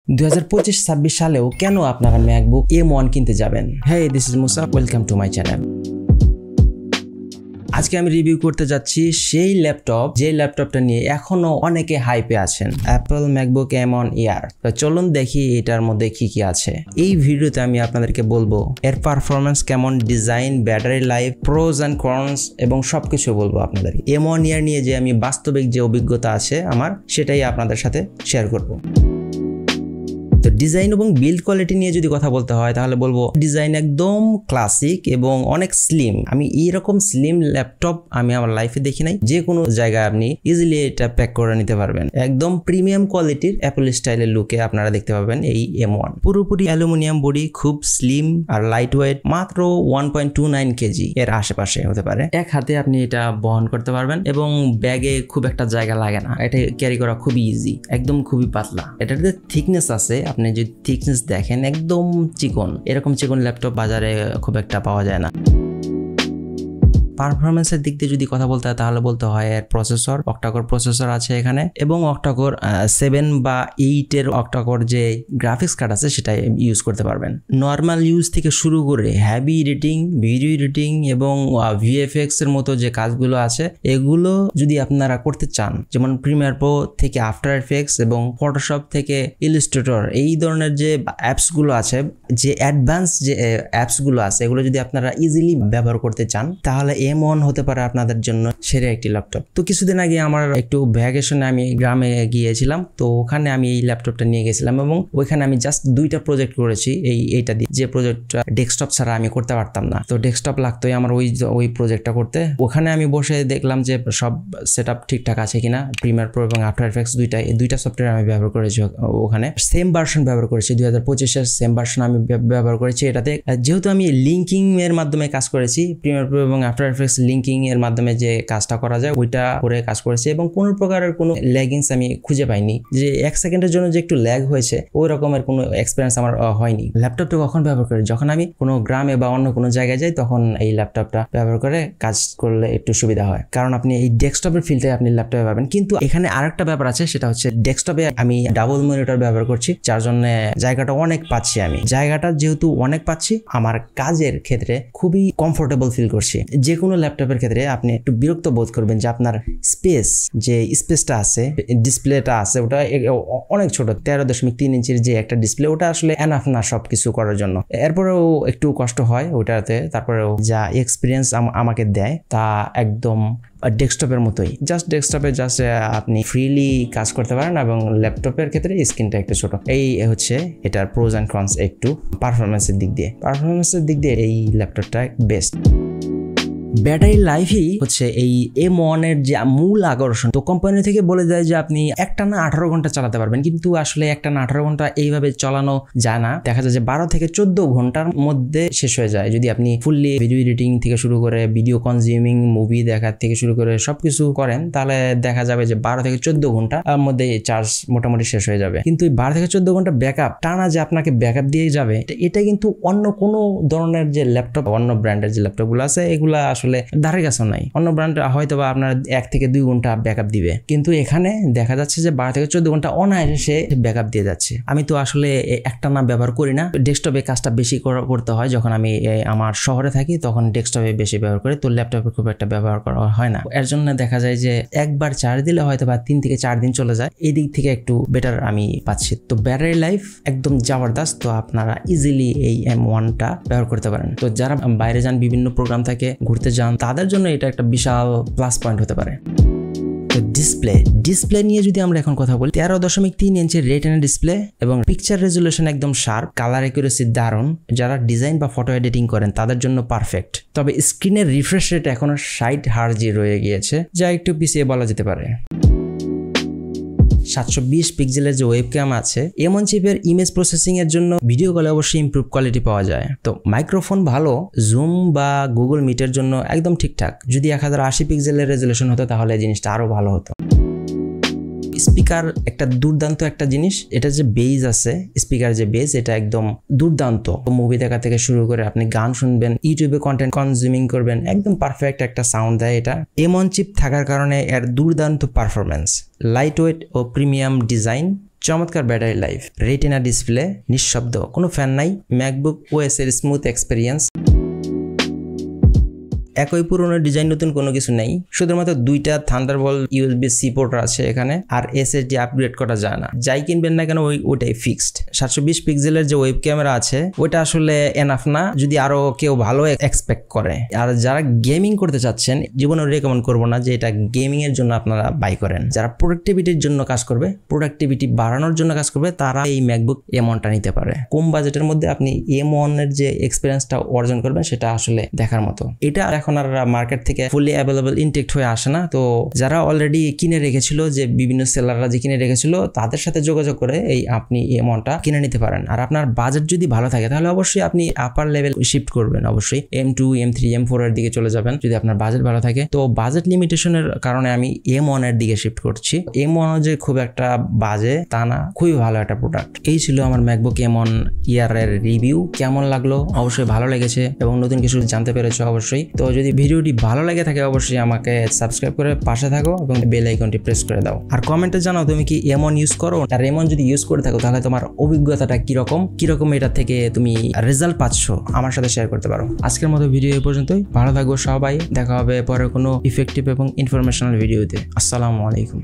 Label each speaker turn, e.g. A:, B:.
A: 2025-26 সালেও কেন আপনারা ম্যাকবুক M1 কিনতে যাবেন? Hey, this is Musa. Welcome to my channel. আজকে আমি রিভিউ করতে যাচ্ছি সেই ল্যাপটপ যে ল্যাপটপটা নিয়ে এখনো অনেকে হাইপে আছেন, Apple MacBook M1 Air। তো চলুন দেখি এটার মধ্যে কি কি আছে। এই ভিডিওতে আমি আপনাদেরকে বলবো এর পারফরম্যান্স কেমন, design, battery life, pros and cons এবং সবকিছু বলবো আপনাদেরকে। M1 Air নিয়ে যে আমি বাস্তবিক যে অভিজ্ঞতা আছে আমার, সেটাই আপনাদের সাথে শেয়ার করব। তো ডিজাইন এবং বিল্ড কোয়ালিটি নিয়ে যদি কথা বলতে হয় তাহলে বলবো ডিজাইন একদম ক্লাসিক এবং অনেক স্লিম। আমি এইরকম স্লিম ল্যাপটপ আমি আমার লাইফে দেখি নাই। যে কোনো জায়গায় আপনি ইজিলি এটা প্যাক করে নিতে পারবেন। একদম প্রিমিয়াম কোয়ালিটির অ্যাপল স্টাইলের লুকে আপনারা দেখতে পাবেন এই M1। পুরোপুরি অ্যালুমিনিয়াম বডি, খুব স্লিম আর লাইট ওয়েট, মাত্র 1.29 কেজি এর আশেপাশে হতে পারে। এক হাতে আপনি এটা বহন করতে পারবেন এবং ব্যাগে খুব একটা জায়গা লাগে না। এটা ক্যারি করা খুবই ইজি, একদম খুবই পাতলা। এটার যে থিকনেস আছে, আপনি যদি থিকনেস দেখেন একদম চিকন। এরকম চিকন ল্যাপটপ বাজারে খুব একটা পাওয়া যায় না। পারফরমেন্সের দিক দিয়ে যদি কথা বলতে হয় তাহলে বলতে হয় এর প্রসেসর, অক্টাকোর প্রসেসর আছে এখানে এবং অক্টাকোর 7 বা 8 এর অক্টাকোর যে গ্রাফিক্স কার্ড আছে সেটা ইউজ করতে পারবেন। নর্মাল ইউজ থেকে শুরু করে হ্যাভি এডিটিং, ভিডিও এডিটিং এবং VFX এর মতো যে কাজগুলো আছে এগুলো যদি আপনারা করতে চান, যেমন প্রিমিয়ার প্রো থেকে আফটার এফেক্টস এবং ফটোশপ থেকে ইলাস্ট্রেটর, এই ধরনের যে অ্যাপসগুলো আছে, যে অ্যাডভান্স যে অ্যাপসগুলো আছে, এগুলো যদি আপনারা ইজিলি ব্যবহার করতে চান তাহলে M1 হতে পারে আপনাদের জন্য সেরা একটি ল্যাপটপ। তো কিছুদিন আগে আমার একটু ভ্যাকেশনে আমি গ্রামে গিয়েছিলাম, তো ওখানে আমি এই ল্যাপটপটা নিয়ে গেছিলাম এবং ওইখানে আমি জাস্ট 2টা প্রজেক্ট করেছি এইটা দিয়ে। যে প্রজেক্টটা ডেস্কটপ ছাড়া আমি করতে পারতাম না, তো ডেস্কটপ লাগতোই আমার ওই প্রজেক্টটা করতে। ওখানে আমি বসে দেখলাম যে সব সেটআপ ঠিকঠাক আছে কিনা। প্রিমিয়ার প্রো এবং আফটার এফেক্টস দুইটা সফটওয়্যার আমি ব্যবহার করেছি ওখানে। সেম ভার্সন ব্যবহার করেছি, 2025-এর সেম ভার্সন আমি ব্যবহার করেছি এটাতে। যেহেতু আমি লিঙ্কিং এর মাধ্যমে কাজ করেছি, প্রিমিয়ার প্রো এবং আফটার এফেক্টস লিঙ্কিং এর মাধ্যমে যে কাজটা করা যায় ওইটা করে কাজ করেছি এবং কোনো প্রকারের কোনো ল্যাগিংস আমি খুঁজে পাইনি। যে 1 সেকেন্ডের জন্য যে একটু ল্যাগ হয়েছে ওই রকমের কোনো এক্সপিরিয়েন্স আমার হয়নি। ল্যাপটপটা কখন ব্যবহার করি? যখন আমি কোনো গ্রামে বা অন্য কোনো জায়গায় যাই তখন এই ল্যাপটপটা ব্যবহার করে কাজ করলে একটু সুবিধা হয়, কারণ আপনি এই ডেস্কটপের ফিলটাই আপনি ল্যাপটপে পাবেন। কিন্তু এখানে আরেকটা ব্যাপার আছে, সেটা হচ্ছে ডেস্কটপে আমি ডাবল মনিটর ব্যবহার করছি, যার জন্য জায়গাটা অনেক পাচ্ছি। আমি জায়গাটা যেহেতু অনেক পাচ্ছি, আমার কাজের ক্ষেত্রে খুবই কমফোর্টেবল ফিল করছি। যে কোনো ল্যাপটপের ক্ষেত্রে আপনি একটু বিরক্ত বোধ করবেন যে আপনার স্পেসটা আছে, ডিসপ্লেটা আছে, ওটা অনেক ছোট, 13.3 ইঞ্চির যে একটা ডিসপ্লে, ওটা আসলে এনাফ না সবকিছু করার জন্য। এরপরেও একটু কষ্ট হয় ওটাতে। তারপরেও যা এক্সপিরিয়েন্স আমাকে দেয় তা একদম ডেস্কটপের মতোই। ডেস্কটপে আপনি ফ্রিলি কাজ করতে পারেন এবং ল্যাপটপের ক্ষেত্রে স্ক্রিনটা একটু ছোট। এই হচ্ছে এটার প্রোজ অ্যান্ড কনস। একটু পারফরমেন্সের দিক দিয়ে এই ল্যাপটপটা বেস্ট। ব্যাটারি লাইফই হচ্ছে এই M1 এর যে মূল আকর্ষণ। তো কোম্পানি থেকে বলে দেয় যে আপনি একটানা 18 ঘন্টা চালাতে পারবেন, কিন্তু আসলে একটানা 18 ঘন্টা এইভাবে চালানো যায় না। দেখা যায় যে 12 থেকে 14 ঘন্টার মধ্যে শেষ হয়ে যায় যদি আপনি ফুললি ভিডিও এডিটিং থেকে শুরু করে ভিডিও কনজিউমিং, মুভি দেখার থেকে শুরু করে সবকিছু করেন, তাহলে দেখা যাবে যে 12 থেকে 14 ঘন্টার মধ্যে চার্জ মোটামুটি শেষ হয়ে যাবে। কিন্তু এই 12 থেকে 14 ঘন্টা ব্যাকআপ টানা যে আপনাকে ব্যাকআপ দিয়ে যাবে, এটা কিন্তু অন্য কোনো ধরনের যে ল্যাপটপ, অন্য ব্র্যান্ডের যে ল্যাপটপগুলো আছে এগুলা আসলে ধারে কাছে নাই। অন্য ব্র্যান্ড হয়তো বা আপনার 1 থেকে 2 ঘন্টা ব্যাকআপ দিবে, কিন্তু এখানে দেখা যাচ্ছে যে 12 থেকে 14 ঘন্টা অনায়াসে সে ব্যাকআপ দিয়ে যাচ্ছে। আমি তো আসলে একটানা ব্যবহার করি না, ডেস্কটপে কাজটা বেশি করতে হয়। যখন আমি আমার শহরে থাকি তখন ডেস্কটপে বেশি ব্যবহার করি, তো ল্যাপটপে খুব একটা ব্যবহার করা হয় না। এর জন্য দেখা যায় যে একবার চার্জ দিলে হয়তো বা 3 থেকে 4 দিন চলে যায়। এই দিক থেকে একটু বেটার আমি পাচ্ছি। তো ব্যাটারি লাইফ একদম জবরদস্ত। তো আপনারা ইজিলি এই M1টা ব্যবহার করতে পারেন। তো যারা বাইরে যান, বিভিন্ন প্রোগ্রাম থেকে ঘুরতে যান, তাদের জন্য এটা একটা বিশাল প্লাস পয়েন্ট হতে পারে। তো ডিসপ্লে নিয়ে যদি আমরা এখন কথা বলি, 13.3 ইঞ্চির রেটিনা ডিসপ্লে এবং পিকচার রেজুলেশন একদম শার্প, কালার অ্যাকুরেসি দারুণ। যারা ডিজাইন বা ফটো এডিটিং করেন তাদের জন্য পারফেক্ট। তবে স্ক্রিনের রিফ্রেশ রেট এখনো 60 হার্জ রয়ে গিয়েছে, যা একটু পিছিয়ে বলা যেতে পারে। 720 পিক্সেলের যে ওয়েবক্যাম আছে, M1 চিপের ইমেজ প্রসেসিং এর জন্য ভিডিও কলে অবশ্যই ইমপ্রুভ কোয়ালিটি পাওয়া যায়। তো মাইক্রোফোন ভালো, জুম বা গুগল মিটের জন্য একদম ঠিকঠাক। যদি 1080 পিক্সেলের রেজুলেশন হতো তাহলে জিনিসটা আরো ভালো হতো। স্পিকার একটা দুর্দান্ত একটা জিনিস। এটা যে বেজ আছে, স্পিকার যে বেজ, এটা একদম দুর্দান্ত। মুভি দেখা থেকে শুরু করে আপনি গান শুনবেন, ইউটিউবে কন্টেন্ট কনজিউমিং করবেন, একদম পারফেক্ট একটা সাউন্ড দেয় এটা। M1 চিপ থাকার কারণে এর দুর্দান্ত পারফরমেন্স, লাইট ওয়েট ও প্রিমিয়াম ডিজাইন চমৎকার ব্যাটারি লাইফ, রেটিনা ডিসপ্লে, নিঃশব্দ, কোনো ফ্যান নাই, ম্যাকবুক ওএস এর স্মুথ এক্সপেরিয়েন্স, একই পুরনো ডিজাইন, নতুন কোনো কিছু নেই, শুধুমাত্র দুইটা থান্ডারবোল্ট USB-C পোর্ট আছে এখানে, আর SSD আপগ্রেড করা যায় না। যাই কিনবেন না কেন ওইটাই ফিক্সড। 720 পিক্সেলের যে ওয়েব ক্যামেরা আছে ওইটা আসলে এনাফ না, যদি আরো কেউ ভালো এক্সপেক্ট করে। আর যারা গেমিং করতে চাচ্ছেন, জীবনে রেকমেন্ড করবো না যে এটা গেমিং এর জন্য আপনারা বাই করেন। যারা প্রোডাক্টিভিটির জন্য কাজ করবে, প্রোডাক্টিভিটি বাড়ানোর জন্য কাজ করবে, তারা এই ম্যাকবুক M1টা নিতে পারে। কম বাজেটের মধ্যে আপনি M1 এর যে এক্সপিরিয়েন্সটা অর্জন করবেন সেটা আসলে দেখার মতো। এটা এখন আর মার্কেট থেকে ফুলি অ্যাভেলেবল ইনটেক্ট হয়ে আসে না। তো যারা অলরেডি কিনে রেখেছিল, যে বিভিন্ন সেলাররা যে কিনে রেখেছিল, তাদের সাথে যোগাযোগ করে আপনি M1টা কিনে নিতে পারেন। আর আপনার বাজেট যদি ভালো থাকে তাহলে অবশ্যই আপনি আপার লেভেল শিফট করবেন, অবশ্যই M2, M3, M4 এর দিকে চলে যাবেন যদি আপনার বাজেট ভালো থাকে। তো বাজেট লিমিটেশনের কারণে আমি M1 এর দিকে শিফট করছি। M1 যে খুব একটা বাজে তা না, খুবই ভালো একটা প্রোডাক্ট। এই ছিল আমার ম্যাকবুক M1 ইয়ার এর রিভিউ। কেমন লাগলো? অবশ্যই ভালো লেগেছে এবং নতুন কিছু জানতে পেরেছো অবশ্যই। তো যদি ভিডিওটি ভালো লাগে থাকে অবশ্যই আমাকে সাবস্ক্রাইব করে পাশে থাকো এবং বেল আইকনটি প্রেস করে দাও। আর কমেন্টে জানাও তুমি কি M1 ইউজ করো, আর M1 যদি ইউজ করে থাকো তাহলে তোমার অভিজ্ঞতাটা কিরকম এটা থেকে তুমি রেজাল্ট পাচ্ছ আমার সাথে শেয়ার করতে পারো। আজকের মতো ভিডিও এই পর্যন্তই। ভালো থাকবো সবাই, দেখা হবে পরে কোনো ইফেক্টিভ এবং ইনফরমেশনাল ভিডিওতে। আসসালামু আলাইকুম।